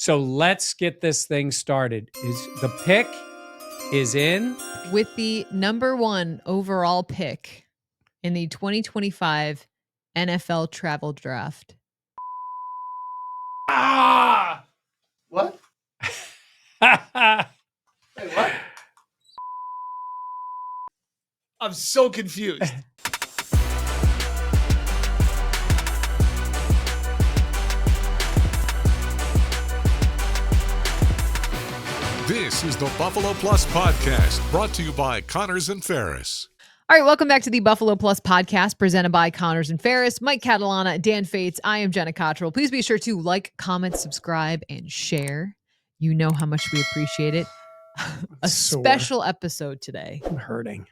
So let's get this thing started. The pick is in. With the number 1 overall pick in the 2025 NFL Travel Draft. What? Wait, what? I'm so confused. This is the Buffalo Plus Podcast, brought to you by Connors and Ferris. All right, welcome back to the Buffalo Plus Podcast, presented by Connors and Ferris. Mike Catalana, Dan Fates. I am Jenna Cottrell. Please be sure to like, comment, subscribe, and share. You know how much we appreciate it. A special episode today. I'm hurting.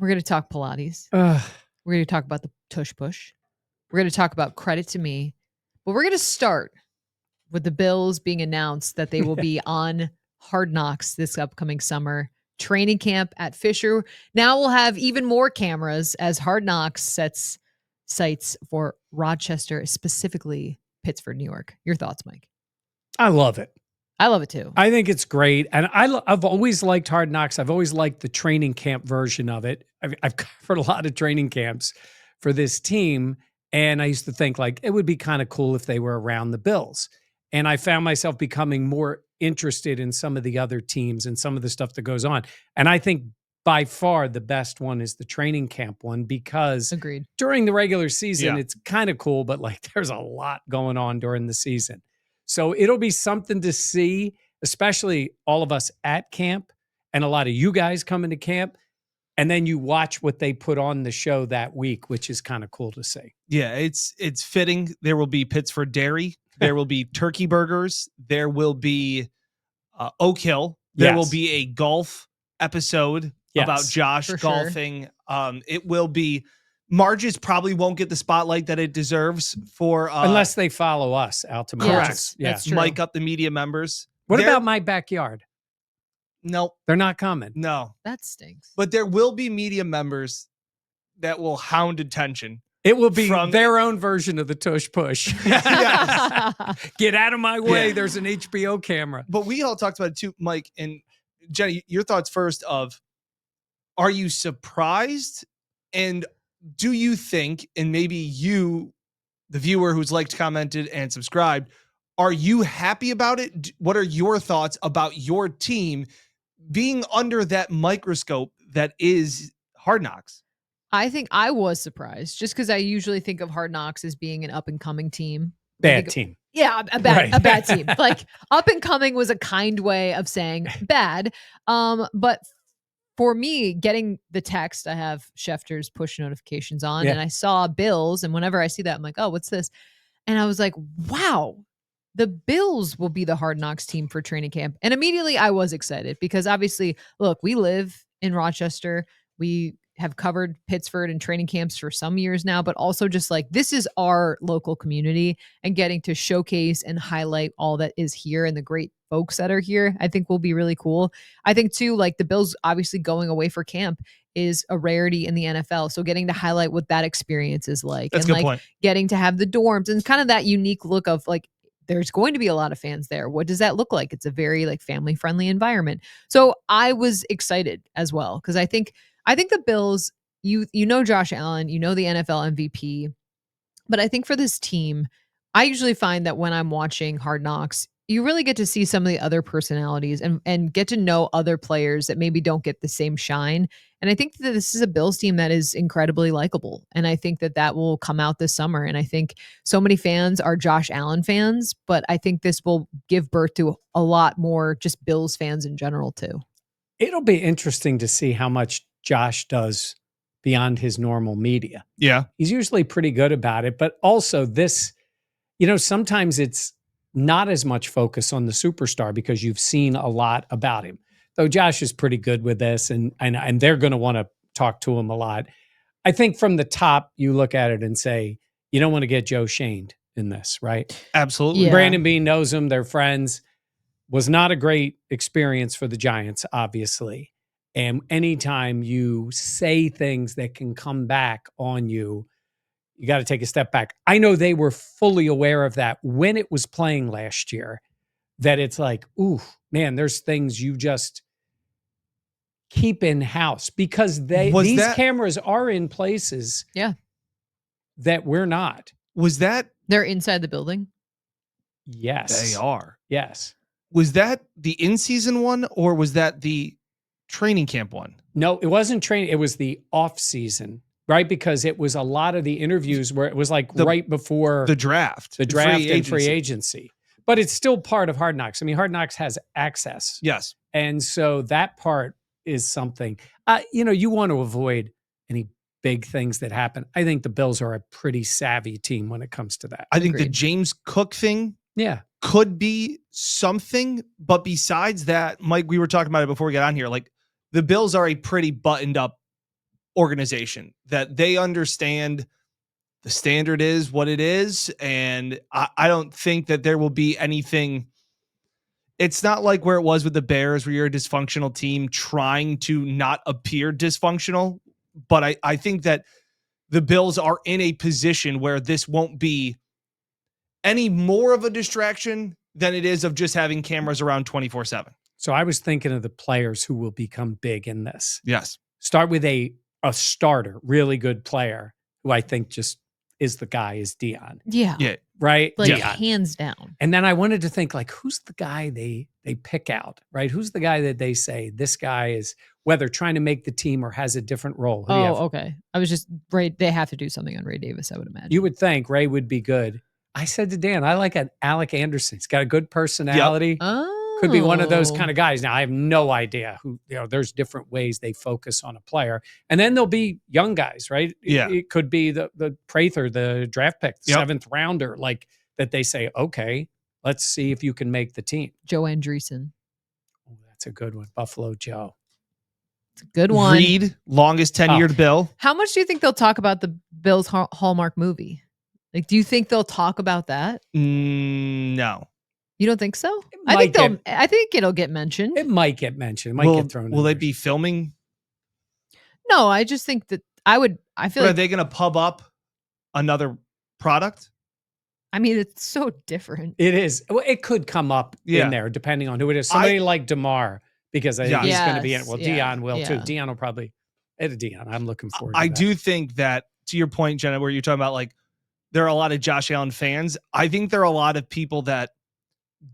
We're going to talk Pilates. We're going to talk about the Tush Push. We're going to talk about credit to me. But we're going to start with the Bills being announced that they will be on Hard Knocks this upcoming summer. Training camp at Fisher. Now we'll have even more cameras as Hard Knocks sets sights for Rochester, specifically Pittsford, New York. Your thoughts, Mike? I love it. I love it too. I think it's great. And I've always liked Hard Knocks. I've always liked the training camp version of it. I've covered a lot of training camps for this team. And I used to think like it would be kind of cool if they were around the Bills. And I found myself becoming more interested in some of the other teams and some of the stuff that goes on. And I think by far the best one is the training camp one, because Agreed. During the regular season, It's kind of cool, but like there's a lot going on during the season. So it'll be something to see, especially all of us at camp and a lot of you guys coming to camp. And then you watch what they put on the show that week, which is kind of cool to see. Yeah, it's fitting. There will be Pittsford Dairy. There will be turkey burgers. There will be Oak Hill. There will be a golf episode about Josh golfing. Sure. It will be. Marges probably won't get the spotlight that it deserves for unless they follow us out to Marges. Yes, Mic up the media members. What about my backyard? No, they're not coming. No, that stinks. But there will be media members that will hound attention. It will be their own version of the Tush Push. Yes. Get out of my way. Yeah. There's an HBO camera. But we all talked about it too, Mike and Jenny. Your thoughts first of, are you surprised? And do you think, and maybe you, the viewer who's liked, commented, and subscribed, are you happy about it? What are your thoughts about your team being under that microscope that is Hard Knocks? I think I was surprised just because I usually think of Hard Knocks as being an up and coming team. Bad team. Yeah, a bad team. Like up and coming was a kind way of saying bad. But for me, getting the text, I have Schefter's push notifications on and I saw Bills. And whenever I see that, I'm like, oh, what's this? And I was like, wow, the Bills will be the Hard Knocks team for training camp. And immediately I was excited because obviously, look, we live in Rochester. We have covered Pittsford and training camps for some years now, but also just like this is our local community, and getting to showcase and highlight all that is here and the great folks that are here, I think will be really cool. I think too, like the Bills obviously going away for camp is a rarity in the NFL. So getting to highlight what that experience is like. That's and a good like point. Getting to have the dorms and kind of that unique look of like, there's going to be a lot of fans there. What does that look like? It's a very like family friendly environment. So I was excited as well. Cause I think the Bills, you know Josh Allen, you know the NFL MVP, but I think for this team, I usually find that when I'm watching Hard Knocks, you really get to see some of the other personalities and get to know other players that maybe don't get the same shine. And I think that this is a Bills team that is incredibly likable. And I think that will come out this summer. And I think so many fans are Josh Allen fans, but I think this will give birth to a lot more just Bills fans in general too. It'll be interesting to see how much Josh does beyond his normal media. Yeah. He's usually pretty good about it, but also this, sometimes it's not as much focus on the superstar because you've seen a lot about him. Though Josh is pretty good with this and they're going to want to talk to him a lot. I think from the top, you look at it and say, you don't want to get Joe Shaned in this, right? Absolutely. Yeah. Brandon Beane knows him. They're friends. Was not a great experience for the Giants, obviously. And anytime you say things that can come back on you, you got to take a step back. I know they were fully aware of that when it was playing last year. that it's like, ooh, man, there's things you just keep in house because these cameras are in places that we're not. Was that they're inside the building? Yes. They are. Yes. Was that the in-season one or was that the training camp one? No, it wasn't training. It was the off-season, right? Because it was a lot of the interviews where it was like right before the draft and free agency. But it's still part of Hard Knocks. I mean, Hard Knocks has access. Yes. And so that part is something, you want to avoid any big things that happen. I think the Bills are a pretty savvy team when it comes to that. I think the James Cook thing could be something. But besides that, Mike, we were talking about it before we got on here. Like, the Bills are a pretty buttoned up organization that they understand the standard is what it is. And I don't think that there will be anything. It's not like where it was with the Bears where you're a dysfunctional team trying to not appear dysfunctional. But I think that the Bills are in a position where this won't be any more of a distraction than it is of just having cameras around 24/7. So I was thinking of the players who will become big in this. Yes. Start with a starter, really good player who I think just is the guy is Dion. Yeah. Right? Like Dion. hands down. And then I wanted to think like, who's the guy they pick out, right? Who's the guy that they say this guy is, whether trying to make the team or has a different role? Who do you have? Okay. I was just they have to do something on Ray Davis, I would imagine. You would think Ray would be good. I said to Dan, I like an Alec Anderson. He's got a good personality. Yep. Could be one of those kind of guys. Now, I have no idea who, there's different ways they focus on a player. And then there'll be young guys, right? Yeah. It could be the Prather, the draft pick, the 7th rounder, like that they say, okay, let's see if you can make the team. Joe Andreessen. Oh, that's a good one. Buffalo Joe. It's a good one. Reed, longest tenured Bill. How much do you think they'll talk about the Bills Hallmark movie? Like, do you think they'll talk about that? No. You don't think so? I think it'll get mentioned. It might get mentioned. It might get thrown in. Will they be filming? No, I just think that I feel like. Are they going to pub up another product? I mean, it's so different. It is. Well, it could come up in there depending on who it is. Somebody like DeMar, because I think he's going to be in it. Well, Dion will too. Dion will probably. Dion, I'm looking forward to that. I do think that, to your point, Jenna, where you're talking about like, there are a lot of Josh Allen fans. I think there are a lot of people that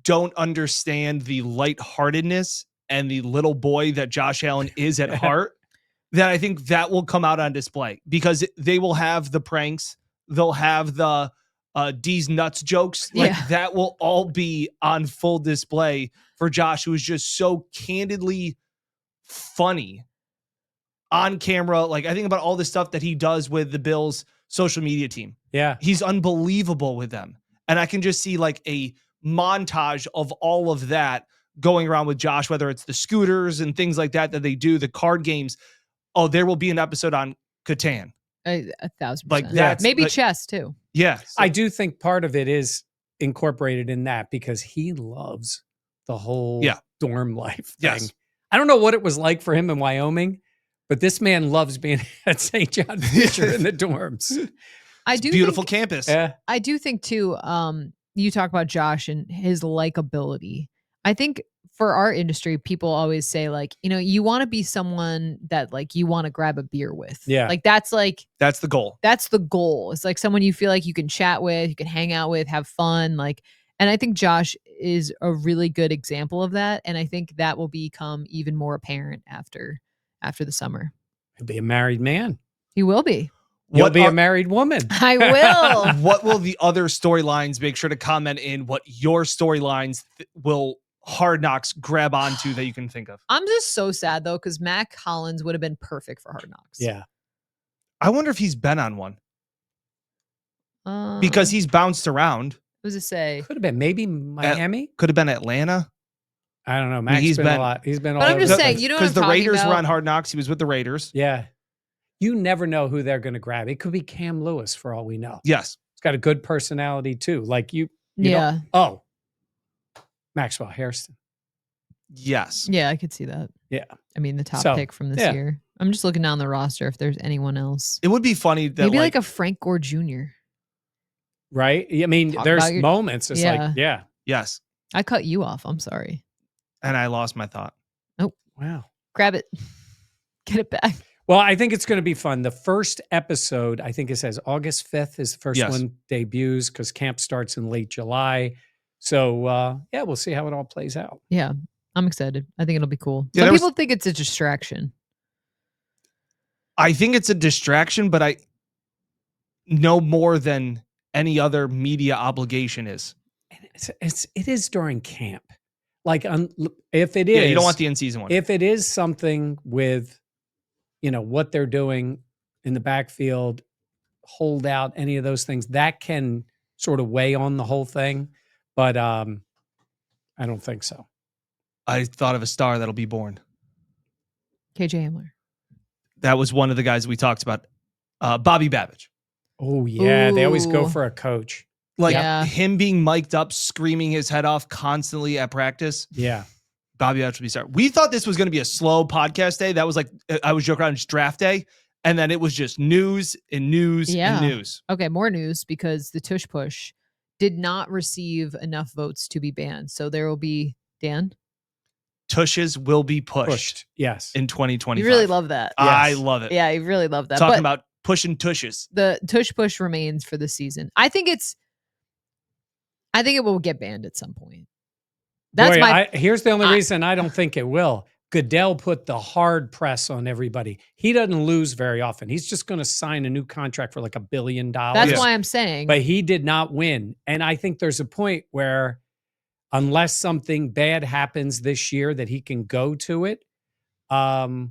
don't understand the lightheartedness and the little boy that Josh Allen is at heart, that I think that will come out on display because they will have the pranks. They'll have the D's nuts jokes. Like that will all be on full display for Josh, who is just so candidly funny on camera. Like, I think about all the stuff that he does with the Bills social media team. Yeah. He's unbelievable with them. And I can just see like a montage of all of that going around with Josh, whether it's the scooters and things like that they do, the card games. Oh, there will be an episode on Cataan. 1,000%. Like that's maybe like, chess too. Yeah. So. I do think part of it is incorporated in that because he loves the whole dorm life thing. Yes. I don't know what it was like for him in Wyoming, but this man loves being at St. John Fisher in the dorms. Beautiful campus. Yeah. I do think too, you talk about Josh and his likability. I think for our industry, people always say like, you want to be someone that like you want to grab a beer with. Yeah. Like that's the goal. That's the goal. It's like someone you feel like you can chat with, you can hang out with, have fun. Like, and I think Josh is a really good example of that. And I think that will become even more apparent after the summer. He'll be a married man. He will be. You'll be a married woman. I will. What will the other storylines, make sure to comment in what your storylines will Hard Knocks grab onto that you can think of? I'm just so sad though, because Mac Hollins would have been perfect for Hard Knocks. Yeah. I wonder if he's been on one. Because he's bounced around. Who's to say? Could have been maybe Miami. Could have been Atlanta. I don't know. Mac's he's been a lot. He's been all But I'm over just the saying, place. you know what I'm Because the talking Raiders about? were on Hard Knocks. He was with the Raiders. Yeah. You never know who they're going to grab. It could be Cam Lewis for all we know. Yes. He's got a good personality too. Like you Yeah. Maxwell Hairston. Yes. Yeah, I could see that. Yeah. I mean, the top pick from this year. I'm just looking down the roster if there's anyone else. It would be funny that maybe like a Frank Gore Jr. Right? I mean, there's moments. It's like, Yes. I cut you off. I'm sorry. And I lost my thought. Oh, Wow. grab it. Get it back. Well, I think it's going to be fun. The first episode, I think it says August 5th is the first Yes. one debuts because camp starts in late July. So, yeah, we'll see how it all plays out. Yeah, I'm excited. I think it'll be cool. Yeah, Some people think it's a distraction. I think it's a distraction, but I know more than any other media obligation is. It is during camp. Like, if it is, Yeah, you don't want the in-season one. If it is something with, what they're doing in the backfield, hold out, any of those things, that can sort of weigh on the whole thing. But I don't think so. I thought of a star that'll be born. KJ Hamler. That was one of the guys we talked about. Bobby Babbage. Oh, yeah. They always go Ooh. for a coach. Like Yeah. him being mic'd up, screaming his head off constantly at practice. Yeah. Bobby Babbage will be star. We thought this was going to be a slow podcast day. That was like, I was joking around, it's draft day. And then it was just news and news Yeah. and news. Okay, more news because the Tush push did not receive enough votes to be banned. So there will be, Dan? Tushes will be pushed Yes. in 2025. You really love that. I Yes. love it. Yeah, you really love that. Talking But about pushing tushes. the Tush push remains for the season. I think it will get banned at some point. That's Boy, here's the only reason I don't think it will. Goodell put the hard press on everybody. He doesn't lose very often. He's just going to sign a new contract for like $1 billion. That's why I'm saying. But he did not win. And I think there's a point where unless something bad happens this year that he can go to it. And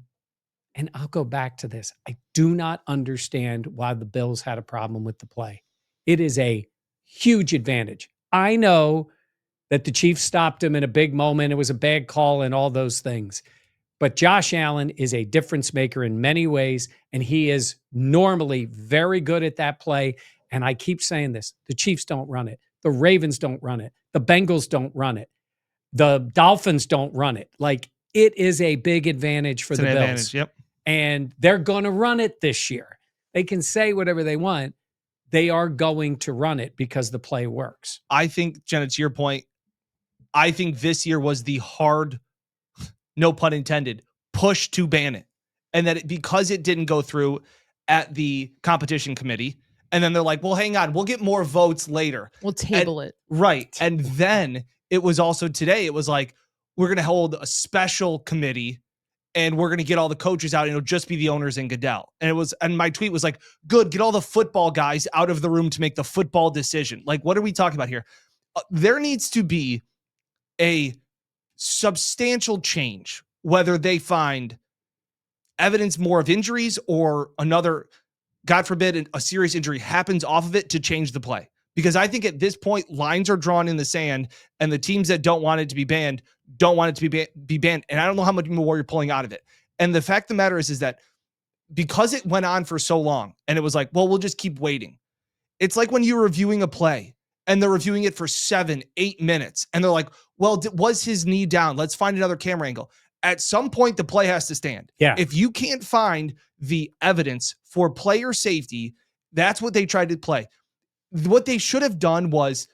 I'll go back to this. I do not understand why the Bills had a problem with the play. It is a huge advantage. I know that the Chiefs stopped him in a big moment. It was a bad call and all those things. But Josh Allen is a difference maker in many ways, and he is normally very good at that play. And I keep saying this. The Chiefs don't run it. The Ravens don't run it. The Bengals don't run it. The Dolphins don't run it. Like, it is a big advantage for the Bills. Advantage, yep. And they're going to run it this year. They can say whatever they want. They are going to run it because the play works. I think, Jenna, to your point, I think this year was the hard, no pun intended, push to ban it. And that because it didn't go through at the competition committee, and then they're like, well, hang on, we'll get more votes later. We'll table it. Right. And then it was also today, it was like, we're going to hold a special committee and we're going to get all the coaches out and it'll just be the owners and Goodell. And my tweet was like, good, get all the football guys out of the room to make the football decision. Like, what are we talking about here? There needs to be a substantial change, whether they find evidence more of injuries or another, God forbid, a serious injury happens off of it to change the play. Because I think at this point, lines are drawn in the sand and the teams that don't want it to be banned don't want it to be banned. And I don't know how much more you're pulling out of it. And the fact of the matter is that because it went on for so long and it was like, well, we'll just keep waiting. It's like when you're reviewing a play and they're reviewing it for 7-8 minutes. And they're like, well, was his knee down? Let's find another camera angle. At some point, the play has to stand. Yeah. If you can't find the evidence for player safety, that's what they tried to play. What they should have done was,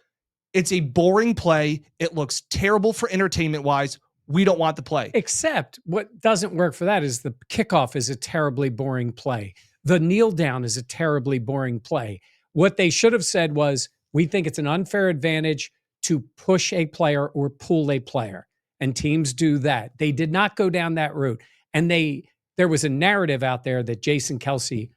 it's a boring play. It looks terrible for entertainment wise. We don't want the play. Except what doesn't work for that is the kickoff is a terribly boring play. The kneel down is a terribly boring play. What they should have said was, we think it's an unfair advantage to push a player or pull a player. And teams do that. They did not go down that route. And there was a narrative out there that Jason Kelce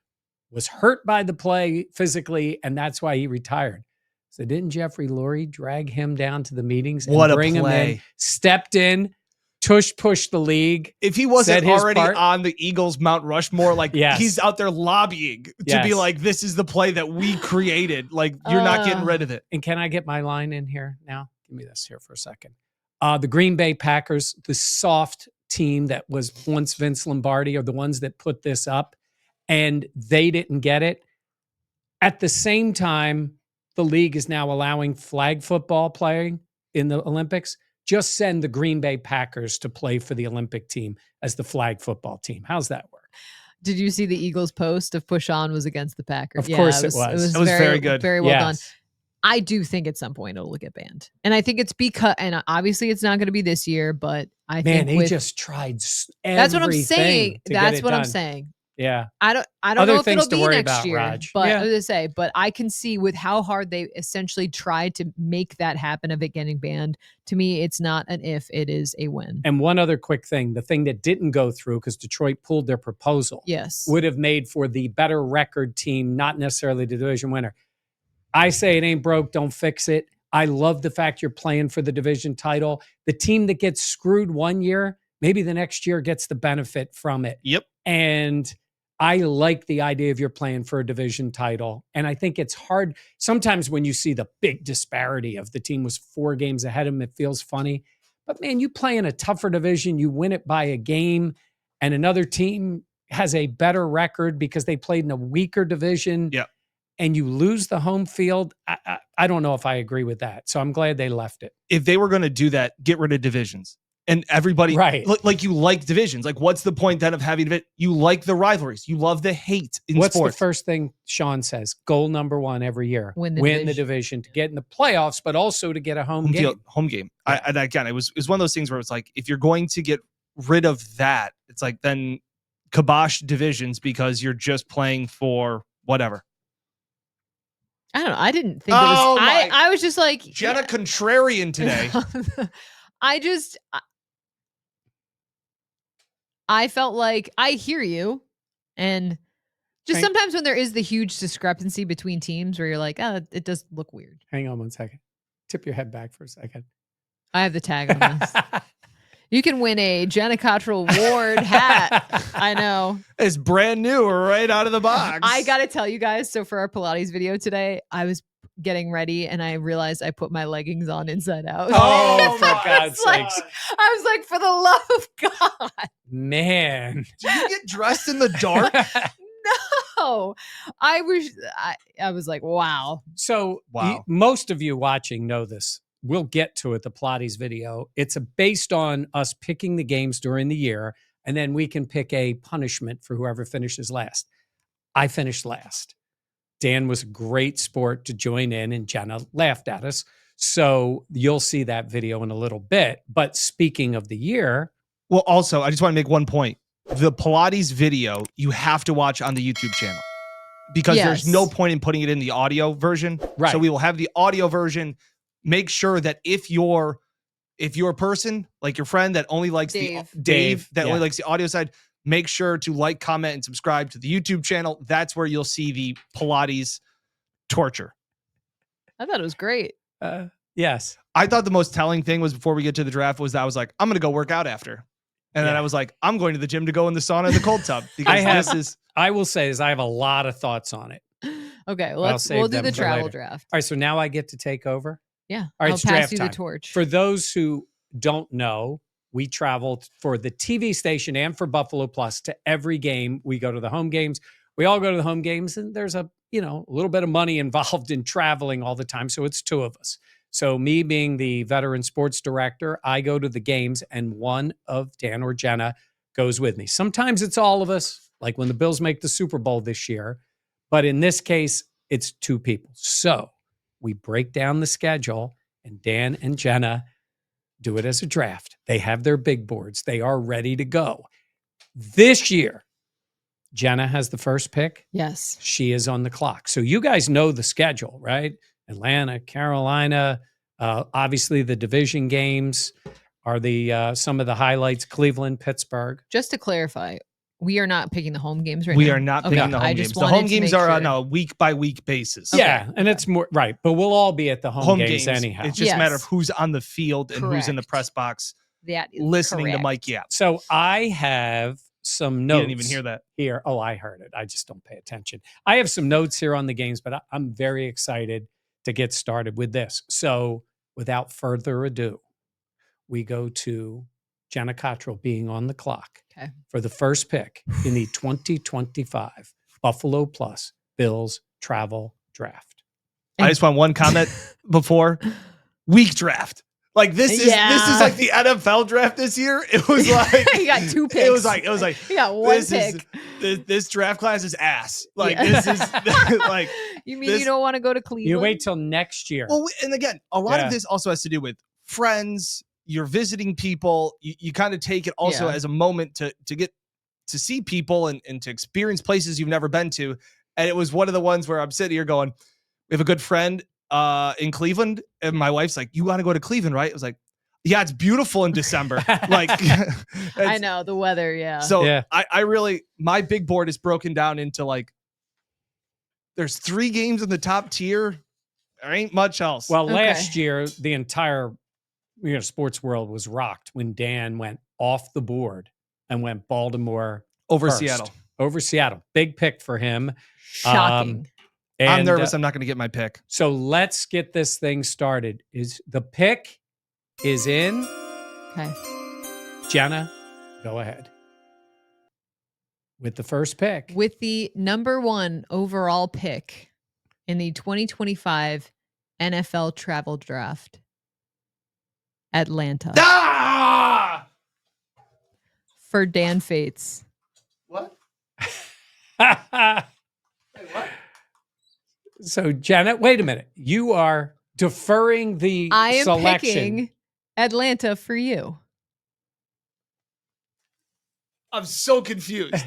was hurt by the play physically, and that's why he retired. So didn't Jeffrey Lurie drag him down to the meetings and bring him in, stepped in, Tush pushed the league? If he wasn't already part on the Eagles Mount Rushmore, like he's out there lobbying to be like, this is the play that we created. Like, you're not getting rid of it. And can I get my line in here now? Give me this here for a second. The Green Bay Packers, the soft team that was once Vince Lombardi, are the ones that put this up, and they didn't get it. At the same time, the league is now allowing flag football playing in the Olympics. Just send the Green Bay Packers to play for the Olympic team as the flag football team. How's that work? Did you see the Eagles post of push on was against the Packers? Of course it was. It was very good. Very well done. I do think at some point it'll get banned. And I think it's because, and obviously it's not going to be this year, but I Man, think they just tried that's what I'm everything saying. to That's get it what I'm done. saying. Yeah. I don't Other know if things it'll to be worry next about, year, Raj. but Yeah. I was gonna say, but I can see with how hard they essentially tried to make that happen of it getting banned. To me, it's not an if, it is a when. And one other quick thing, the thing that didn't go through because Detroit pulled their proposal, Yes, would have made for the better record team, not necessarily the division winner. I say it ain't broke, don't fix it. I love the fact you're playing for the division title. The team that gets screwed one year, maybe the next year gets the benefit from it. Yep. And I like the idea of you're playing for a division title. And I think it's hard. Sometimes when you see the big disparity of the team was 4 games ahead of them, it feels funny. But man, you play in a tougher division, you win it by a game, and another team has a better record because they played in a weaker division. Yep. And you lose the home field. I don't know if I agree with that. So I'm glad they left it. If they were going to do that, get rid of divisions. And everybody, right? Like you like divisions. Like, what's the point then of having it? You like the rivalries. You love the hate in What's sports. the first thing Sean says? Goal number 1 every year: win the division to get in the playoffs, but also to get a home game. Home game. Yeah. And again, it was one of those things where it's like, if you're going to get rid of that, it's like then kibosh divisions because you're just playing for whatever. I don't know. I didn't think it was. I was just like Jenna contrarian today. I felt like I hear you, and just sometimes when there is the huge discrepancy between teams where you're like, oh, it does look weird. Hang on one second. Tip your head back for a second. I have the tag on this. You can win a Jenna Cottrell Award hat. I know. It's brand new, right out of the box. I got to tell you guys. So for our Pilates video today, I was getting ready and I realized I put my leggings on inside out. Oh, for God's sakes. I was like, for the love of God. Man. Did you get dressed in the dark? No. I was like, wow. So most of you watching know this. We'll get to it, the Pilates video. It's based on us picking the games during the year, and then we can pick a punishment for whoever finishes last. I finished last. Dan was a great sport to join in, and Jenna laughed at us. So you'll see that video in a little bit. But speaking of the year. Well, also, I just want to make one point. The Pilates video, you have to watch on the YouTube channel because there's no point in putting it in the audio version. Right. So we will have the audio version. Make sure that if you're a person like your friend that only likes Dave that only likes the audio side, make sure to like, comment, and subscribe to the YouTube channel. That's where you'll see the Pilates torture. I thought it was great. Yes. I thought the most telling thing was before we get to the draft was that I was like, I'm going to go work out after. And then I was like, I'm going to the gym to go in the sauna and the cold tub. Because I will say I have a lot of thoughts on it. Okay. We'll do the travel draft. All right. So now I get to take over. Yeah. All right, I'll pass you the torch. For those who don't know, we traveled for the TV station and for Buffalo Plus to every game. We go to the home games. We all go to the home games, and there's a little bit of money involved in traveling all the time. So it's 2 of us. So me being the veteran sports director, I go to the games, and one of Dan or Jenna goes with me. Sometimes it's all of us, like when the Bills make the Super Bowl this year. But in this case, it's 2 people. So we break down the schedule, and Dan and Jenna do it as a draft. They have their big boards. They are ready to go. This year, Jenna has the first pick. Yes. She is on the clock. So you guys know the schedule, right? Atlanta, Carolina, obviously the division games are the some of the highlights, Cleveland, Pittsburgh. Just to clarify, we are not picking the home games right now. We are not picking the home games. The home games are on a week-by-week basis. Yeah, and it's more right, but we'll all be at the home games anyhow. It's just a matter of who's on the field and who's in the press box listening to Mike Yap. So I have some notes. You didn't even hear that. Here. Oh, I heard it. I just don't pay attention. I have some notes here on the games, but I'm very excited to get started with this. So without further ado, we go to Jenna Cottrell being on the clock for the first pick in the 2025 Buffalo Plus Bills travel draft. I just want one comment before. Weak draft. Like this is like the NFL draft this year. It was like you got 2 picks. It was like you got 1 pick. This draft class is ass. Like this is like. You mean you don't want to go to Cleveland? You wait till next year. Well, and again, a lot of this also has to do with friends. You're visiting people. You kind of take it also as a moment to get to see people and to experience places you've never been to. And it was one of the ones where I'm sitting here going, we have a good friend in Cleveland, and my wife's like, you want to go to Cleveland, right? I was like, yeah, it's beautiful in December. Like, I know the weather. Yeah. So I really, my big board is broken down into like, there's 3 games in the top tier. There ain't much else. Well, last year, the entire sports world was rocked when Dan went off the board and went Baltimore over first. Seattle. Over Seattle. Big pick for him. Shocking. I'm nervous. I'm not going to get my pick. So let's get this thing started. The pick is in. Okay. Jenna, go ahead. With the first pick. With the number 1 overall pick in the 2025 NFL travel draft, Atlanta. Ah! For Dan Fates. What? Wait, what? So, Janet, wait a minute. You are deferring the selection. I am picking Atlanta for you. I'm so confused.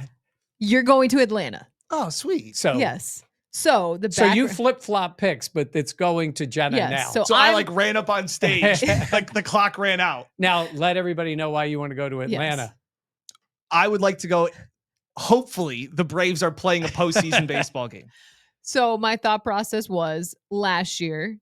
You're going to Atlanta. Oh, sweet. So yes. So you flip-flop picks, but it's going to Jenna now. So I like ran up on stage, like the clock ran out. Now let everybody know why you want to go to Atlanta. Yes. I would like to go. Hopefully, the Braves are playing a postseason baseball game. So my thought process was last year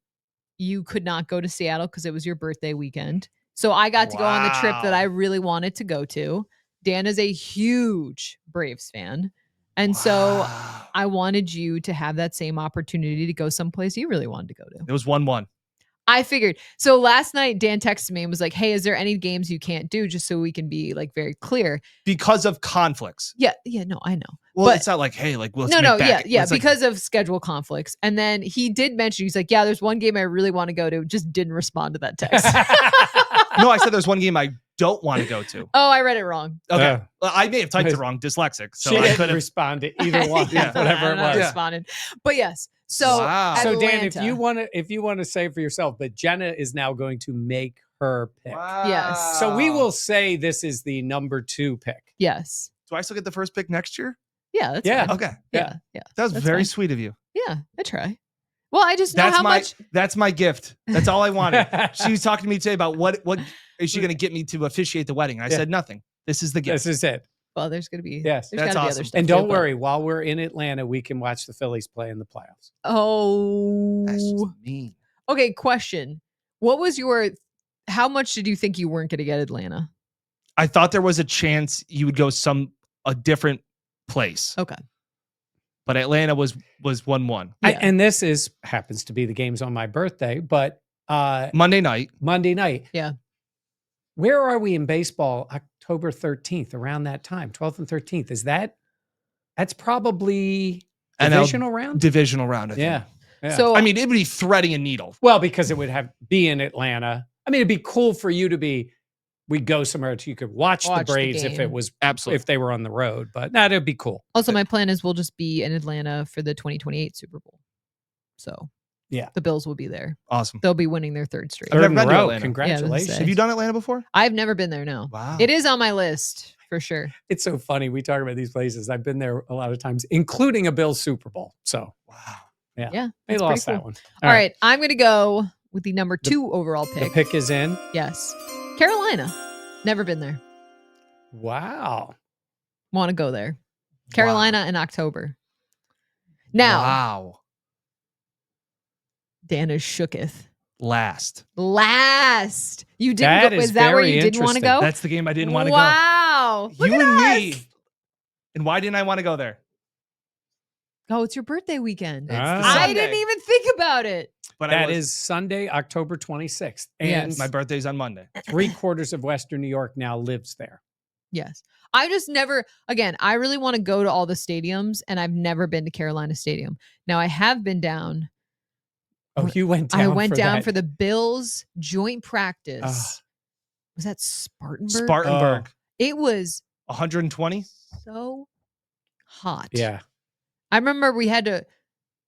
you could not go to Seattle because it was your birthday weekend. So I got to go on the trip that I really wanted to go to. Dan is a huge Braves fan. And so I wanted you to have that same opportunity to go someplace you really wanted to go to. It was 1-1. I figured. So last night, Dan texted me and was like, hey, is there any games you can't do just so we can be like very clear? Because of conflicts. Yeah. No, I know. Well, but it's not like, hey, like, let's yeah, because of schedule conflicts. And then he did mention, he's like, yeah, there's one game I really want to go to. Just didn't respond to that text. No, I said there's one game I don't want to go to. Oh, I read it wrong. Okay. Well, I may have typed it wrong, dyslexic. So she I couldn't respond to either one, whatever it was. Responded. But yes. So, so Dan, if you want to say for yourself, but Jenna is now going to make her pick. Wow. Yes. So we will say this is the number 2 pick. Yes. Do I still get the first pick next year? Yeah. That's yeah. fine. Okay. Yeah. That was very sweet of you. Yeah. I try. Well, I just know how much. That's my gift. That's all I wanted. She was talking to me today about what is she going to get me to officiate the wedding? I said nothing. This is the gift. This is it. Well, there's going to be. Yes. That's awesome. And don't worry, while we're in Atlanta, we can watch the Phillies play in the playoffs. Oh. That's just mean. Okay, question. How much did you think you weren't going to get Atlanta? I thought there was a chance you would go a different place. Okay. But Atlanta was 1-1. Yeah. And this happens to be the games on my birthday, but Monday night. Yeah. Where are we in baseball? October 13th, around that time, 12th and 13th. That's probably divisional round? Divisional round, I think. Yeah. So I mean, it would be threading a needle. Well, because it would be in Atlanta. I mean, it'd be cool for you to we'd go somewhere so you could watch the Braves if it was absolutely if they were on the road. But that'd be cool. Also, my plan is we'll just be in Atlanta for the 2028 Super Bowl. So yeah, the Bills will be there. Awesome. They'll be winning their 3rd straight. I've never been to row. Atlanta. Congratulations. Yeah, Have you done Atlanta before? I've never been there, no. Wow. It is on my list for sure. It's so funny. We talk about these places. I've been there a lot of times, including a Bills Super Bowl. So wow. Yeah. They lost that one. All right. I'm going to go with the number 2 overall The pick. pick is in. Yes. Carolina. Never been there. Wow. Want to go there. Carolina in October. Now. Wow. Dan is shooketh. Last. You didn't go. Is that where you didn't want to go? That's the game I didn't want to go. Wow. You and me. And why didn't I want to go there? Oh, it's your birthday weekend. I didn't even think about it. But that is Sunday, October 26th. And Yes. My birthday's on Monday. 3/4 of Western New York now lives there. Yes. I just never, again, I really want to go to all the stadiums and I've never been to Carolina Stadium. Now I have been down Oh, you went down. I went down that. for the Bills joint practice. Was that Spartanburg? Spartanburg. It was 120. so hot. Yeah. I remember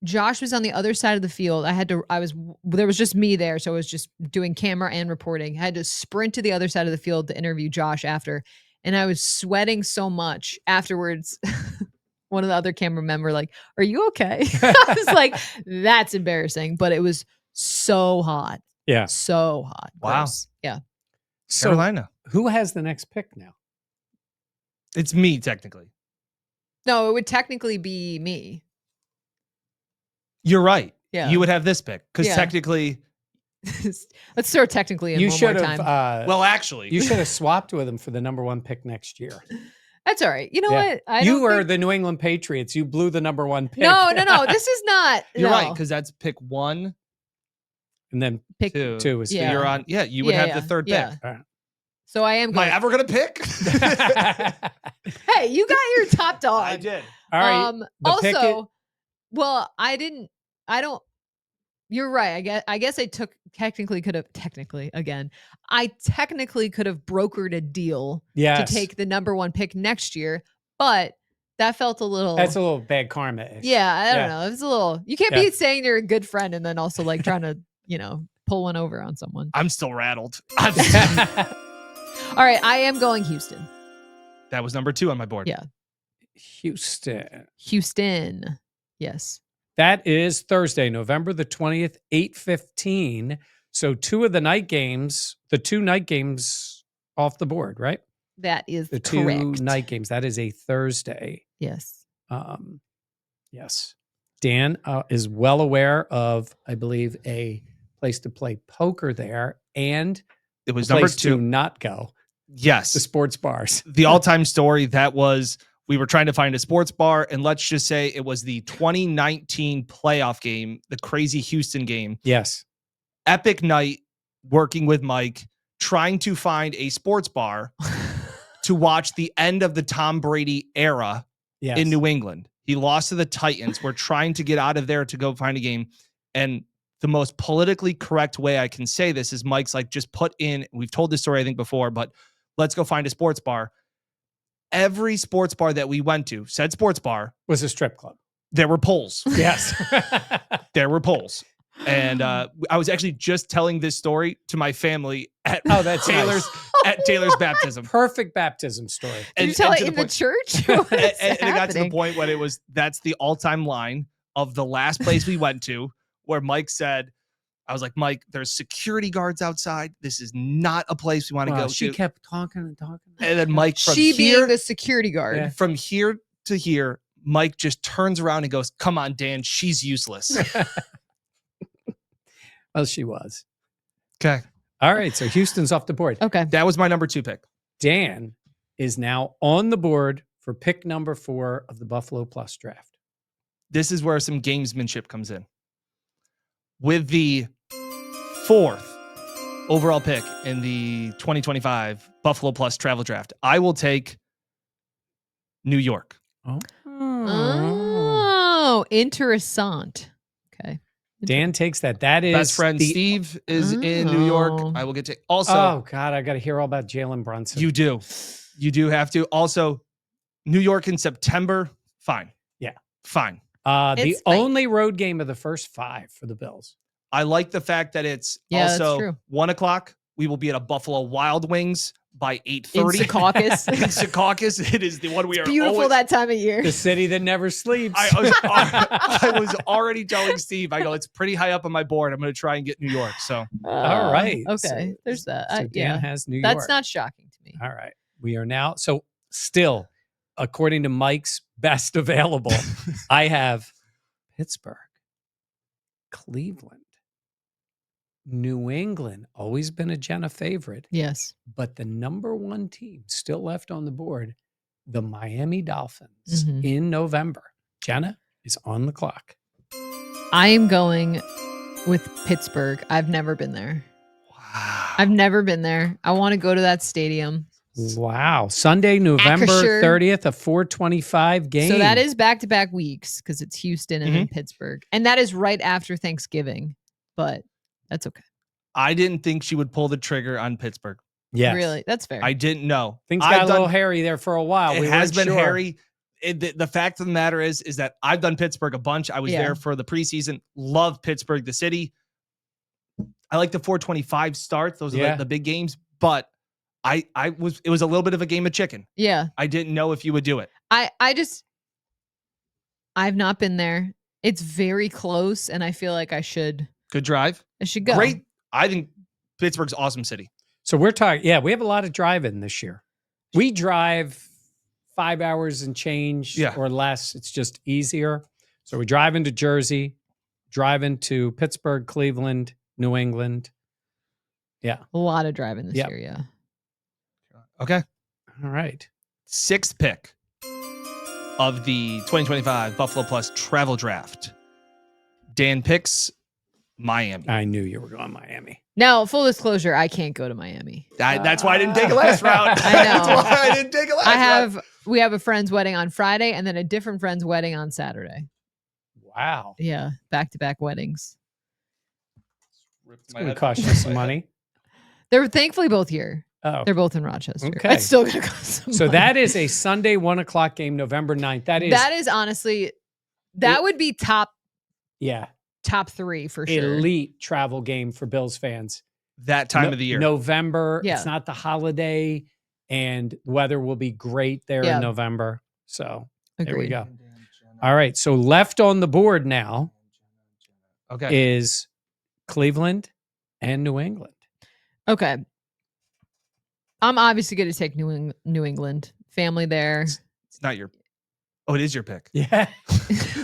Josh was on the other side of the field. There was just me there. So I was just doing camera and reporting. I had to sprint to the other side of the field to interview Josh after. And I was sweating so much afterwards. One of the other cameramen were like, "Are you okay?" I was like, "That's embarrassing." But it was so hot. Yeah. So hot. Wow. Gross. Yeah. So Carolina. who has the next pick now? It's me, technically. No, it would technically be me. You're right. Yeah. You would have this pick because Yeah. technically. Let's throw technically in You one more should time. have. Well, actually, You should have swapped with him for the number 1 pick next year. That's all right. You know Yeah. what? You were the New England Patriots. You blew the number 1 pick. No. This is not. you're no. right because that's pick 1, And then Pick 2. 2 is Yeah. You're on. Yeah, you would have the third pick. yeah. All right. So I am Am I going. ever gonna pick? Hey, you got your top dog. I did. All right. the pick Also, well, I don't. You're right. I guess I technically could have brokered a deal yes. to take the number 1 pick next year, but that felt a little. That's a little bad karma. Yeah, I don't know. It's a little. You can't Yeah. be saying you're a good friend and then also like trying to, pull one over on someone. I'm still rattled. All right, I am going Houston. That was number 2 on my board. Yeah. Houston. Yes. That is Thursday, November the 20th, 8:15. So 2 of the night games, the 2 night games off the board, right? That is The 2 correct. night games. That is a Thursday. Yes. Yes. Dan is well aware of, I believe, a place to play poker there and It was a number place 2. to not go, Yes. the sports bars. The all-time story that was we were trying to find a sports bar, and let's just say it was the 2019 playoff game, the crazy Houston game. Yes. Epic night working with Mike, trying to find a sports bar to watch the end of the Tom Brady era Yes. in New England. He lost to the Titans. We're trying to get out of there to go find a game. And the most politically correct way I can say this is Mike's like, just put in, we've told this story, I think, before, but let's go find a sports bar. Every sports bar that we went to, said sports bar, Was a strip club. there were polls. Yes. There were polls. And I was actually just telling this story to my family at That's Taylor's nice. at Taylor's baptism. Perfect baptism story. Did you tell and it to in the point- church? and, What's and it got to the happening? point when that's the all-time line of the last place we went to, where Mike said, I was like, Mike, there's security guards outside. This is not a place we want to go She to. kept talking and talking. And then Mike, from She here, being the security guard. Yeah. from here to here, Mike just turns around and goes, come on, Dan, she's useless. Well, she was. Okay. All right. So Houston's off the board. Okay. That was my number 2 pick. Dan is now on the board for pick number 4 of the Buffalo Plus draft. This is where some gamesmanship comes in. With the 4th overall pick in the 2025 Buffalo Plus travel draft, I will take New York. Oh, interessant. Okay. Dan takes that. That is Best friend the- Steve is in New York. Oh. I will get to also. Oh God, I got to hear all about Jalen Brunson. You do have to. Also, New York in September. Fine. Yeah. Fine. the It's fine. only road game of the first 5 for the Bills. I like the fact that it's Yeah, that's also true. 1:00. We will be at a Buffalo Wild Wings by 8:30. In Secaucus. In Secaucus. It is the one we are Beautiful always, that time of year. The city that never sleeps. I was already telling Steve, I go, it's pretty high up on my board. I'm going to try and get New York. So All right. Okay. So- There's that. So Dan Yeah. has New York. That's not shocking to me. All right. We are now, so still, according to Mike's best available, I have Pittsburgh, Cleveland, New England, always been a Jenna favorite, Yes. but the number 1 team still left on the board, the Miami Dolphins Mhm. in November. Jenna is on the clock. I am going with Pittsburgh. I've never been there. wow. I've never been there. I want to go to that stadium. Wow. Sunday, November Acrisure. 30th, a 4:25 game. So that is back-to-back weeks because it's Houston and then Pittsburgh. And that is right after Thanksgiving. but that's okay. I didn't think she would pull the trigger on Pittsburgh. Yes. Really, that's fair. I didn't know. Things got a little hairy there for a while. It has been hairy. The fact of the matter is that I've done Pittsburgh a bunch. I was there for the preseason. Love Pittsburgh, the city. I like the 425 starts. Those are the big games. But it was a little bit of a game of chicken. Yeah. I didn't know if you would do it. I've not been there. It's very close, and I feel like I should. Good drive. I should go. Great. I think Pittsburgh's awesome city. So we're talking, we have a lot of driving this year. We drive 5 hours and change or less. It's just easier. So we drive into Jersey, drive into Pittsburgh, Cleveland, New England. Yeah. A lot of driving this year, yeah. Okay. All right. 6th pick of the 2025 Buffalo Plus travel draft. Dan picks Miami. I knew you were going Miami. Now, full disclosure, I can't go to Miami. That's why I didn't take a last round. I know. That's why I didn't take a last round. We have a friend's wedding on Friday and then a different friend's wedding on Saturday. Wow. Yeah, back-to-back weddings. It's going to cost you some money. They're thankfully both here. Oh. They're both in Rochester. Okay. It's still going to cost some money. That is a Sunday 1:00 game, November 9th. That is honestly, would be top 3 for sure. Elite travel game for Bills fans. That time of the year. November. Yeah. It's not the holiday, and the weather will be great there in November. So there we go. All right. So left on the board now is Cleveland and New England. Okay. I'm obviously going to take New England. Family there. It's not your... Oh, it is your pick. Yeah.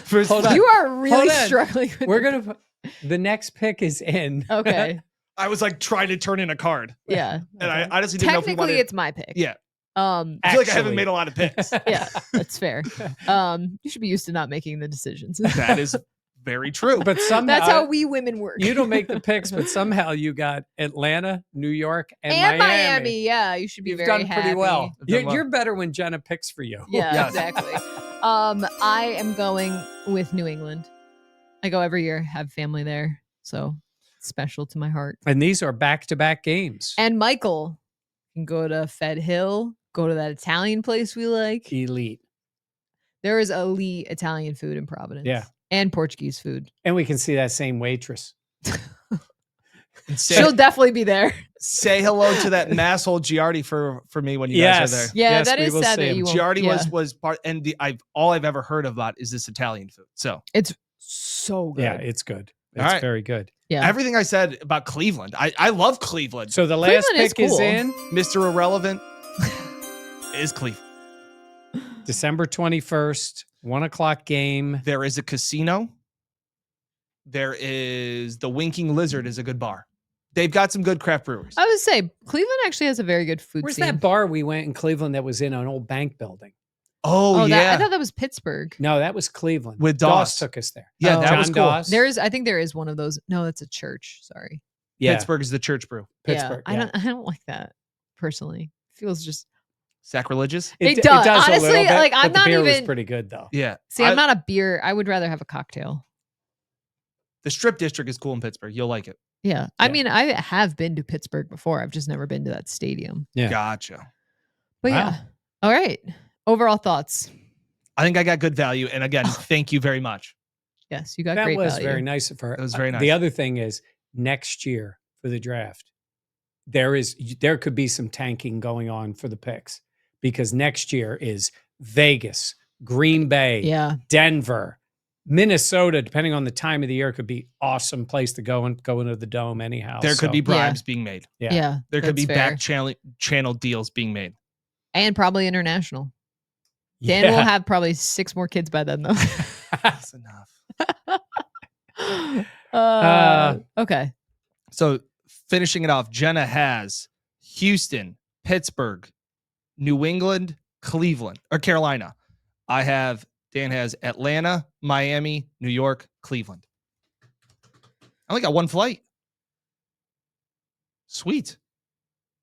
You are really struggling with We're going to... The next pick is in. Okay. I was like trying to turn in a card. Yeah. And I honestly didn't know if we wanted... it's my pick. Yeah. I feel like I haven't made a lot of picks. Yeah, that's fair. You should be used to not making the decisions. That is very true. But somehow... That's how we women work. You don't make the picks, but somehow you got Atlanta, New York, and Miami. Yeah, you should be You've very done pretty happy. well. You're better when Jenna picks for you. Yeah, exactly. I am going with New England. I go every year, have family there. So it's special to my heart. And these are back-to-back games. And Michael can go to Fed Hill, go to that Italian place we like. Elite. There is elite Italian food in Providence. Yeah. And Portuguese food. And we can see that same waitress. She'll definitely be there. Say hello to that masshole Giardi for me when you guys are there. Yeah, yes, that is sad that you won't. Giardi was part, and all I've ever heard about is this Italian food. So it's so good. Yeah, it's good. It's very good. Yeah. Everything I said about Cleveland, I love Cleveland. So the last Cleveland pick is cool. is in. Mr. Irrelevant is Cleveland. December 21st, 1:00 game. There is a casino. There is the Winking Lizard is a good bar. They've got some good craft breweries. I would say Cleveland actually has a very good food Where's scene. that bar we went in Cleveland that was in an old bank building? Oh yeah. I thought that was Pittsburgh. No, that was Cleveland. With Doss Doss. took us there. Yeah, that John was cool. Doss. I think there is one of those. No, that's a church. Sorry. Yeah, Pittsburgh is the church brew. Pittsburgh. Yeah. I don't like that personally. Feels just Sacrilegious. It does. a Honestly, little bit, like, but I'm the not beer was even- pretty good though. Yeah. See, I'm not a beer. I would rather have a cocktail. The Strip District is cool in Pittsburgh. You'll like it. Yeah. I mean, I have been to Pittsburgh before. I've just never been to that stadium. Yeah. Gotcha. But yeah. All right. Overall thoughts. I think I got good value. And again, thank you very much. Yes, you got That great was value. very nice of her. It was very nice. The other thing is next year for the draft, there could be some tanking going on for the picks because next year is Vegas, Green Bay, Denver, Minnesota, depending on the time of the year, could be awesome place to go into the dome anyhow. There could be bribes being made. Yeah. There could be that's fair. back channel deals being made. And probably international. Dan will have probably 6 more kids by then, though. That's enough. Okay. So finishing it off, Jenna has Houston, Pittsburgh, New England, Cleveland, or Carolina. Dan has Atlanta, Miami, New York, Cleveland. I only got one flight. Sweet.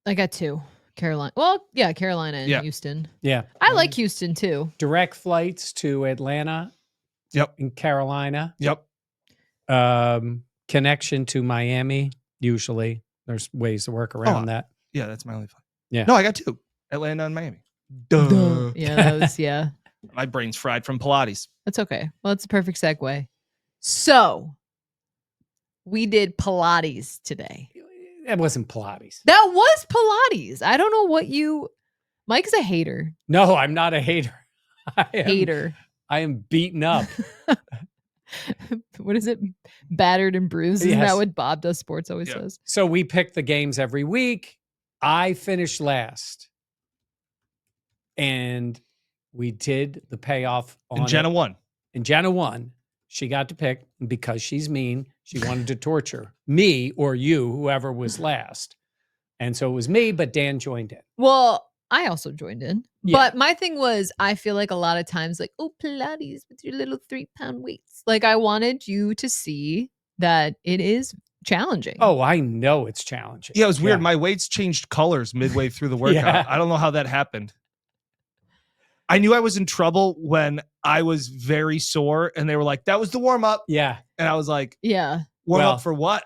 I got 2. Carolina. Well, yeah, Carolina and Yeah. Houston. Yeah. I like Houston too. Direct flights to Atlanta Yep. and Carolina. Yep. connection to Miami. Usually there's ways to work around that. Yeah, that's my only flight. Yeah. No, I got 2. Atlanta and Miami. Duh. Yeah. My brain's fried from Pilates. That's okay. Well, it's a perfect segue. So we did Pilates today. It wasn't Pilates. That was Pilates. I don't know what Mike's a hater. No, I'm not a hater. I am beaten up. What is it? Battered and bruised. Isn't Yes. that what Bob Does Sports always Yeah. says? So we pick the games every week. I finished last. And we did the payoff on And Jenna won. And Jenna won. She got to pick, because she's mean, she wanted to torture me or you, whoever was last. And so it was me, but Dan joined in. Well, I also joined in. Yeah. But my thing was, I feel like a lot of times, like, oh, Pilates with your little 3-pound weights. Like, I wanted you to see that it is challenging. Oh, I know it's challenging. Yeah, it was weird. My weights changed colors midway through the workout. Yeah. I don't know how that happened. I knew I was in trouble when I was very sore and they were like, that was the warm up. Yeah. And I was like, Yeah. warm Well- up for what?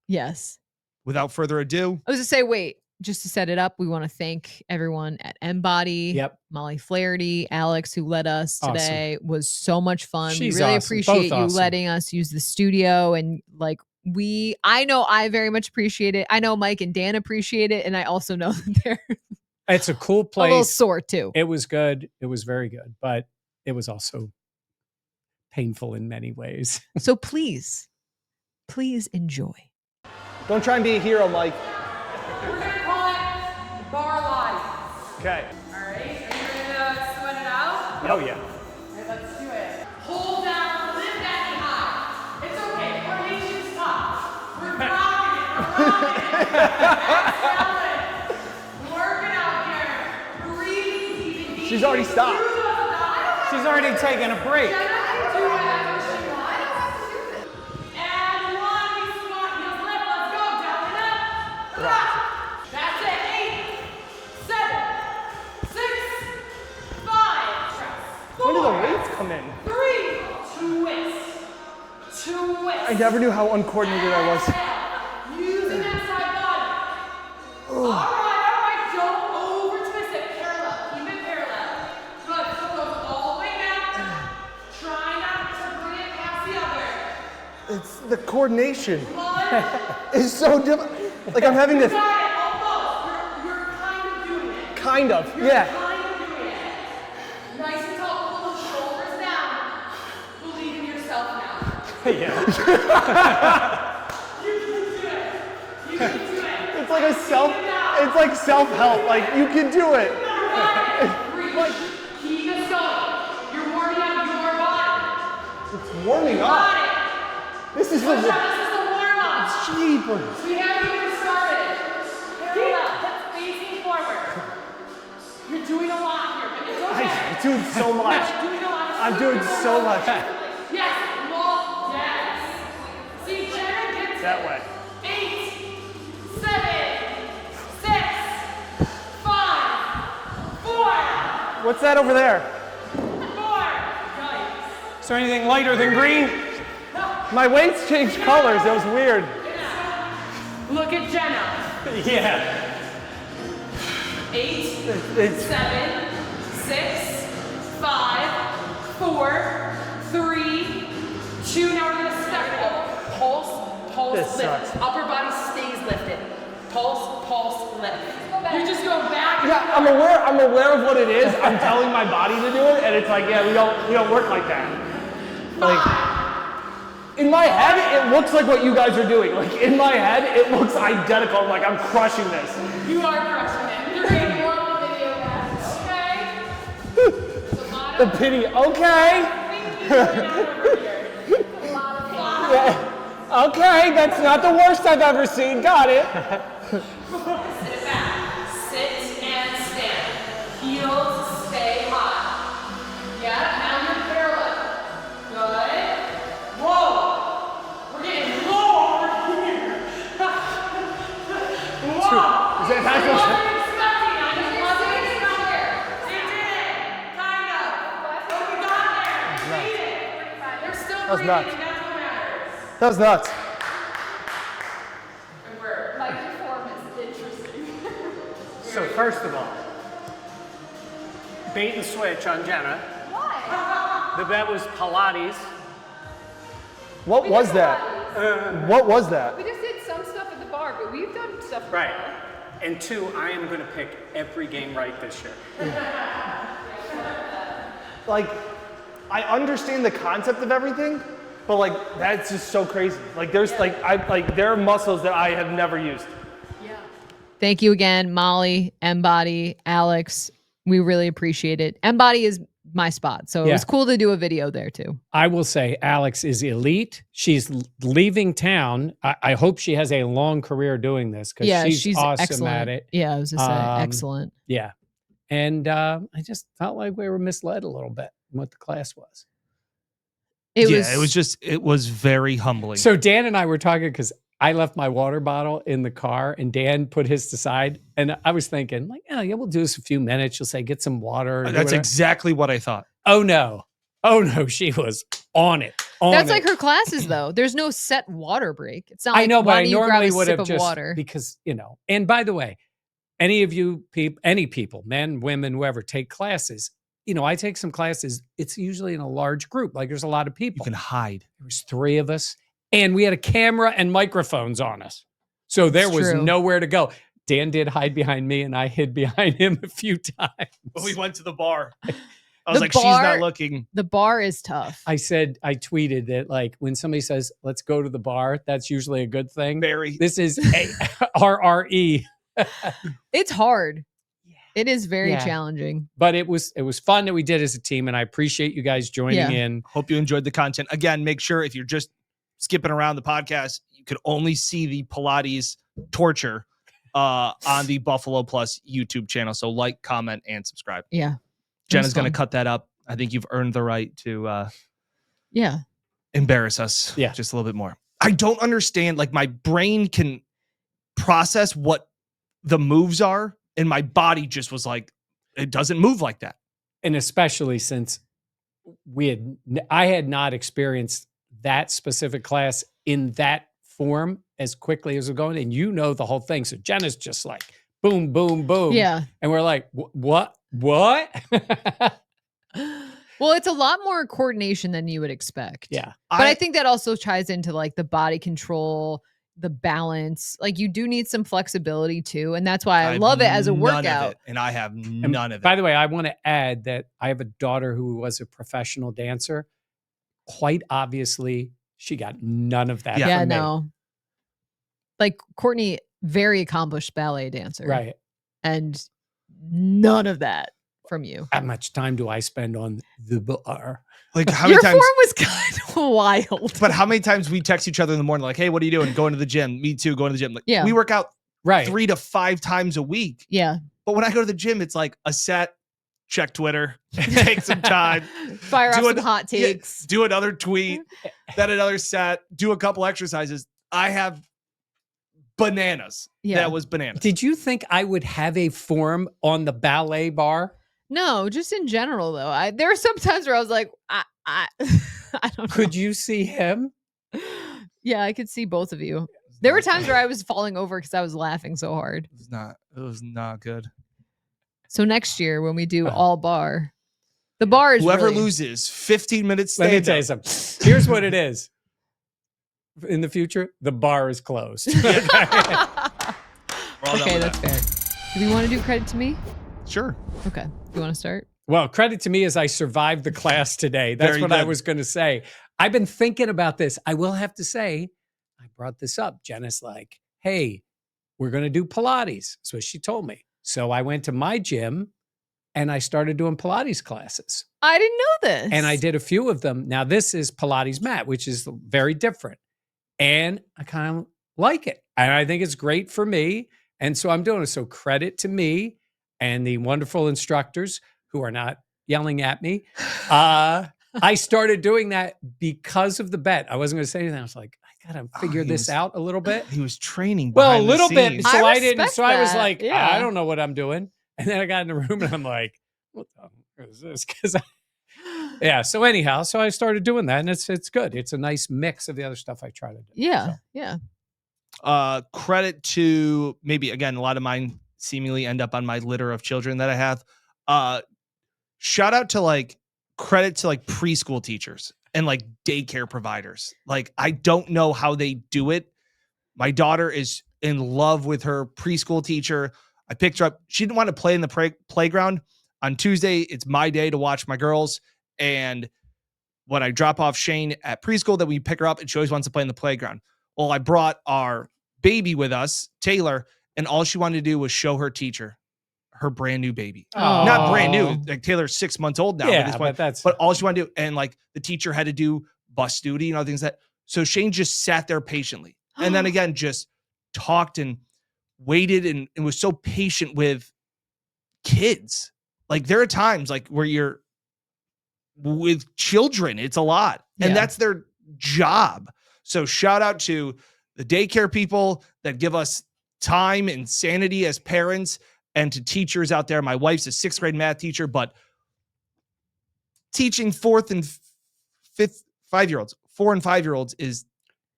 Yes. Without further ado, I was to say, wait, just to set it up, we want to thank everyone at Embody, Yep. Molly Flaherty, Alex, who led us Awesome. today. Was so much fun. She's we really awesome. appreciate Both you awesome. letting us use the studio. And like, I know I very much appreciate it. I know Mike and Dan appreciate it. And I also know that they're It's a cool a little place. sore too. It was good. It was very good, but it was also painful in many ways. So please enjoy. Don't try and be a hero, Mike. We're gonna call it bar life. Okay. All right, are you ready to sweat it out? Oh, yeah. All right, let's do it. Hold down, lift that knee high. It's okay, coordination's tough. We're rocking it, Excellent. Working out here. Breathing deep and deep. She's already stopped. Through those abdominals. She's already taken a break. Jenna, do it after she won. I don't have to do this. And one, we squat, heels lift, let's go, down and up. Rock. That's it, 8, 7, 6, 5, When do the 4, weights come in? 3, twist, twist. I never knew how uncoordinated I was. Using that side body. All right, don't over twist it. Parallel, keep it parallel. Good, so it goes all the way down. Try not to bring it past the other. It's the coordination. One, It's so difficult. Like I'm having you to. got it, almost. You're kind of doing it. Kind of. You're Yeah. kind of doing it. Nice and tall, pull those shoulders down. Believe in yourself now. Yeah. You can do it. You can do it. It's like a self. It's like self-help. Like you can do it. Breathe. Keep it going. You're warming up your body. It's warming up. Got it. This is Push up. the This is the warm-up. cheapers. We haven't even started. Parallel. Hips facing forward. You're doing a lot here, but it's okay. I'm doing so much. You're doing a lot. I'm doing so much. Yes. Well, yes. See, Jenna gets That it. way. 8, 7, 6, 5, 4, What's that over there? 4. Yikes. Is there anything lighter than green? My weights changed colors. That was weird. Look at Jenna. Yeah. 8, It's 7, 6, 5, 4, 3, 2. Now we're gonna step it. Pulse, This lift. sucks. Upper body stays lifted. Pulse, lift. You just go back. Yeah, I'm aware of what it is. I'm telling my body to do it, and it's like, yeah, we don't work like that. Like in my head, it looks like what you guys are doing. Like in my head, it looks identical. I'm like, I'm crushing this. You are crushing it. You're gonna be on the video, guys. Okay. The pity. Okay. Yeah. Okay, that's not the worst I've ever seen. Got it. Sit it back. Sit and stand. Heels stay high. Yeah, now you're parallel. Good. Whoa. We're getting low over here. Whoa. That's I what- wasn't expecting. I just wasn't expecting. You did it. Kind of. But we got there. We made it. They're still was breathing. nuts. And that's what matters. That was nuts. So first of all, bait and switch on Jenna. Why? The bet was Pilates. What was that? What was that? We just did some stuff at the bar, but we've done stuff at the Right. bar. And 2, I am going to pick every game right this year. Like, I understand the concept of everything, but like that's just so crazy. Like there's there are muscles that I have never used. Yeah. Thank you again, Molly, M-Body, Alex. We really appreciate it. M-Body is my spot. So it was cool to do a video there too. I will say Alex is elite. She's leaving town. I hope she has a long career doing this because she's awesome excellent at it. Yeah, I was going to say excellent. Yeah. And I just felt like we were misled a little bit in what the class was. It was very humbling. So Dan and I were talking because I left my water bottle in the car and Dan put his to side. And I was thinking, like, oh, yeah, we'll do this a few minutes. She'll say, get some water. That's exactly what I thought. Oh, no. She was on it. That's like her classes, though. There's no set water break. It's not like I know, but I you grab normally a would sip have of just, water. because, and by the way, any of you any people, men, women, whoever, take classes. I take some classes. It's usually in a large group. Like there's a lot of people. You can hide. There was 3 of us. And we had a camera and microphones on us. So there was nowhere to go. Dan did hide behind me and I hid behind him a few times. When we went to the bar. I was The like, she's bar- not looking. The bar is tough. I tweeted that like when somebody says, let's go to the bar, that's usually a good thing. Very. This is RRE. It's hard. It is very challenging. But it was fun that we did as a team. And I appreciate you guys joining in. Hope you enjoyed the content. Again, make sure if you're just skipping around the podcast, you could only see the Pilates torture on the Buffalo Plus YouTube channel. So like, comment, and subscribe. Yeah. Jenna's going to cut that up. I think you've earned the right to embarrass us just a little bit more. I don't understand. Like my brain can process what the moves are, and my body just was like, it doesn't move like that. And especially since I had not experienced that specific class in that form as quickly as we're going. And the whole thing. So Jenna's just like, boom, boom, boom. Yeah. And we're like, what? Well, it's a lot more coordination than you would expect. Yeah. But I think that also ties into like the body control, the balance. Like you do need some flexibility too. And that's why I love it as a workout. And I have none of it. By the way, I want to add that I have a daughter who was a professional dancer. Quite obviously, she got none of that. Yeah, from me. no. Like Courtney, very accomplished ballet dancer. Right. And none of that from you. How much time do I spend on the bar? Like how Your many times? form was kind of wild. But how many times we text each other in the morning, like, hey, what are you doing? Going to the gym. Me too, going to the gym. Like, we work out 3 to 5 times a week. Yeah. But when I go to the gym, it's like a set, check Twitter, take some time, fire off some hot takes, do another tweet, then another set, do a couple exercises. I have bananas. Yeah. That was bananas. Did you think I would have a form on the ballet bar? No, just in general though. There were some times where I was like, I don't know. Could you see him? Yeah, I could see both of you. There were times where I was falling over because I was laughing so hard. It was not good. So next year when we do all bar, the bar is whoever really... loses 15 minutes. Let me tell you something. Here's what it is. In the future, the bar is closed. Okay, that's fair. Do we want to do credit to me? Sure. Okay. You want to start? Well, credit to me as I survived the class today. That's Very what good. I was going to say. I've been thinking about this. I will have to say, I brought this up. Jenna's like, hey, we're going to do Pilates. That's what she told me. So I went to my gym and I started doing Pilates classes. I didn't know this. And I did a few of them. Now, this is Pilates mat, which is very different. And I kind of like it. And I think it's great for me. And so I'm doing it. So credit to me and the wonderful instructors who are not yelling at me. I started doing that because of the bet. I wasn't going to say anything. I was like, I got to figure this out a little bit. He was training. Well, a behind the little bit. scenes. So I I didn't. respect So I was that. like, Yeah. I don't know what I'm doing. And then I got in the room and I'm like, what the fuck is this? Because yeah. So anyhow, so I started doing that, and it's good. It's a nice mix of the other stuff I try to do. Yeah. So. Yeah. Credit to maybe again, a lot of mine seemingly end up on my litter of children that I have. Shout out to like credit to like preschool teachers and like daycare providers. Like, I don't know how they do it. My daughter is in love with her preschool teacher. I picked her up. She didn't want to play in the playground. On Tuesday, it's my day to watch my girls. And when I drop off Shane at preschool, then we pick her up and she always wants to play in the playground. Well, I brought our baby with us, Taylor, and all she wanted to do was show her teacher her brand new baby. Not brand new. Like, Taylor's 6 months old now at this point. But all she wanted to do, and like the teacher had to do bus duty and other things so Shane just sat there patiently. And then again, just talked and waited and was so patient with kids. Like, there are times like where you're with children, it's a lot. And that's their job. So shout out to the daycare people that give us time and sanity as parents, and to teachers out there. My wife's a 6th grade math teacher, but teaching 4th and 5-year-olds, 4 and 5-year-olds is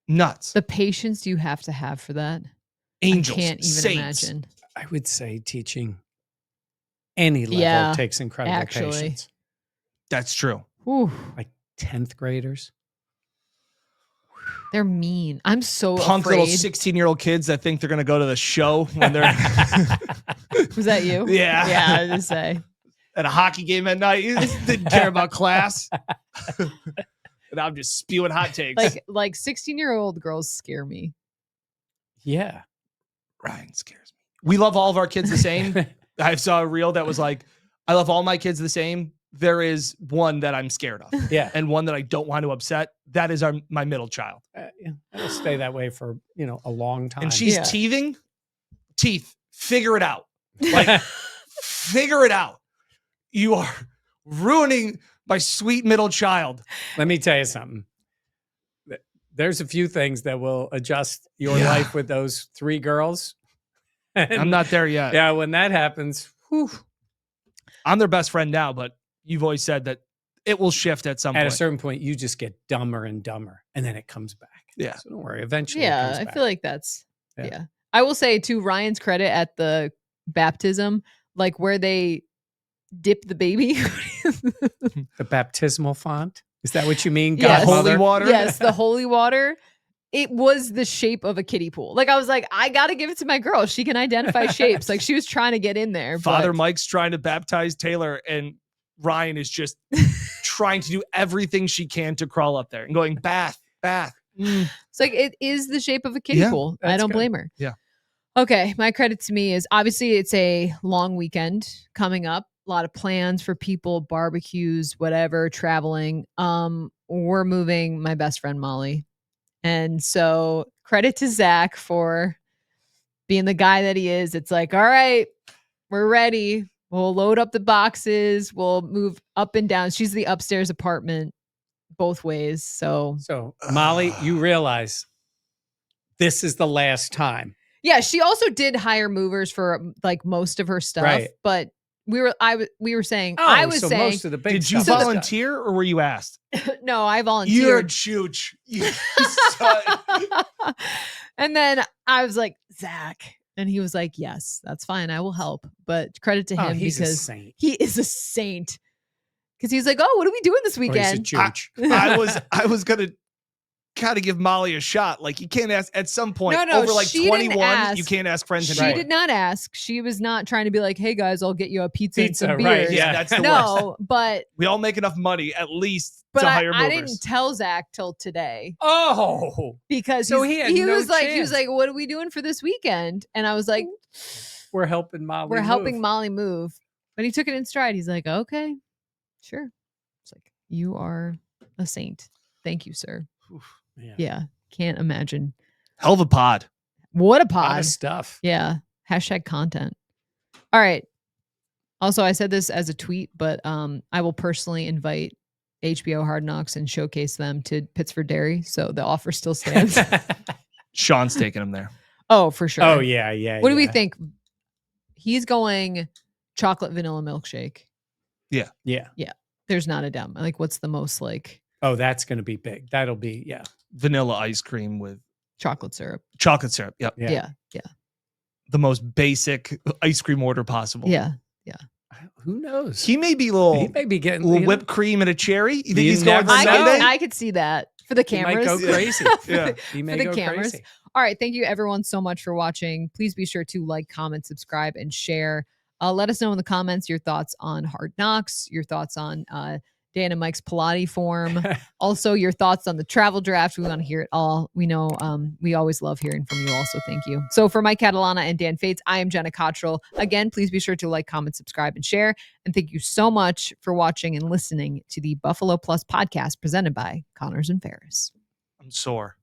nuts. The patience you have to have for that. Angels, I can't even saints. imagine. I would say teaching any level takes incredible patience. That's true. Whew. Like 10th graders. They're mean. I'm so Punk afraid. little 16-year-old kids that think they're going to go to the show when they're Was that you? Yeah. Yeah, I was gonna say. At a hockey game at night. You just didn't care about class. And I'm just spewing hot takes. Like 16-year-old girls scare me. Yeah. Ryan scares me. We love all of our kids the same. I saw a reel that was like, I love all my kids the same. There is one that I'm scared of. Yeah. And one that I don't want to upset. That is my middle child. It'll stay that way for, a long time. And she's teething. Teeth. Figure it out. Like, figure it out. You are ruining my sweet middle child. Let me tell you something. There's a few things that will adjust your life with those 3 girls. And I'm not there yet. Yeah, when that happens, whew. I'm their best friend now, but you've always said that it will shift at some point. At a certain point, you just get dumber and dumber, and then it comes back. Yeah. So don't worry. Eventually, it comes I back. feel like that's I will say, to Ryan's credit, at the baptism, like where they dip the baby. The baptismal font. Is that what you mean? Yes. Holy water? Yes, the holy water. It was the shape of a kiddie pool. Like, I was like, I got to give it to my girl. She can identify shapes. Like, she was trying to get in there. Father Mike's trying to baptize Taylor, and Ryan is just trying to do everything she can to crawl up there and going, bath. It's like, it is the shape of a kiddie pool. I don't blame her. Yeah. Okay. My credit to me is, obviously, it's a long weekend coming up. A lot of plans for people, barbecues, whatever, traveling. We're moving my best friend, Molly. And so credit to Zach for being the guy that he is. It's like, all right, we're ready. We'll load up the boxes. We'll move up and down. She's the upstairs apartment both ways. So Molly, you realize this is the last time. Yeah, she also did hire movers for like most of her stuff, Right. But we were saying, most of the big Did you stuff. volunteer or were you asked? No, I volunteered. You're a chooch. You son. And then I was like, Zach. And he was like, yes, that's fine. I will help. But credit to him he's a because saint. he is a saint. Because he's like, oh, what are we doing this Or he's a weekend? chooch. I was gonna kind of give Molly a shot. Like, you can't ask at some point No, over like she didn't 21. ask. You can't ask friends. She did not ask. She was not trying to be like, hey guys, I'll get you a pizza and some Pizza, beers. right, Yeah, that's the worst. No, but We all make enough money at least but to hire I movers. didn't tell Zach till today. Oh, Because So he he had no was like, chance. what are we doing for this weekend? And I was like, we're helping Molly. we're helping move. Molly move. But he took it in stride. He's like, okay, sure. It's like, you are a saint. Thank you, sir. Yeah. Yeah. Can't imagine. Hell of a pod. What a A lot pod. of stuff. Yeah. Hashtag content. All right. Also, I said this as a tweet, but I will personally invite HBO Hard Knocks and showcase them to Pittsford Dairy. So the offer still stands. Sean's taking him there. Oh, for sure. Oh yeah. What do we think? He's going chocolate vanilla milkshake. Yeah. There's not a doubt. Like, what's the most like Oh, that's going to be big. That'll be Vanilla ice cream with chocolate syrup? chocolate syrup. Yep. Yeah. the most basic ice cream order possible. Yeah. Who knows? He may be He may be getting a little whipped cream and a cherry. You think You he's going never for know. Sunday? I could see that for the He might cameras. go crazy. Yeah. He may the go cameras. crazy. All right. Thank you everyone so much for watching. Please be sure to like, comment, subscribe, and share. Let us know in the comments your thoughts on Hard Knocks, your thoughts on Dan and Mike's Pilates form. Also, your thoughts on the travel draft. We want to hear it all. We know we always love hearing from you also. Thank you. So for Mike Catalana and Dan Fates, I am Jenna Cottrell. Again, please be sure to like, comment, subscribe, and share. And thank you so much for watching and listening to the Buffalo Plus podcast presented by Connors and Ferris. I'm sore.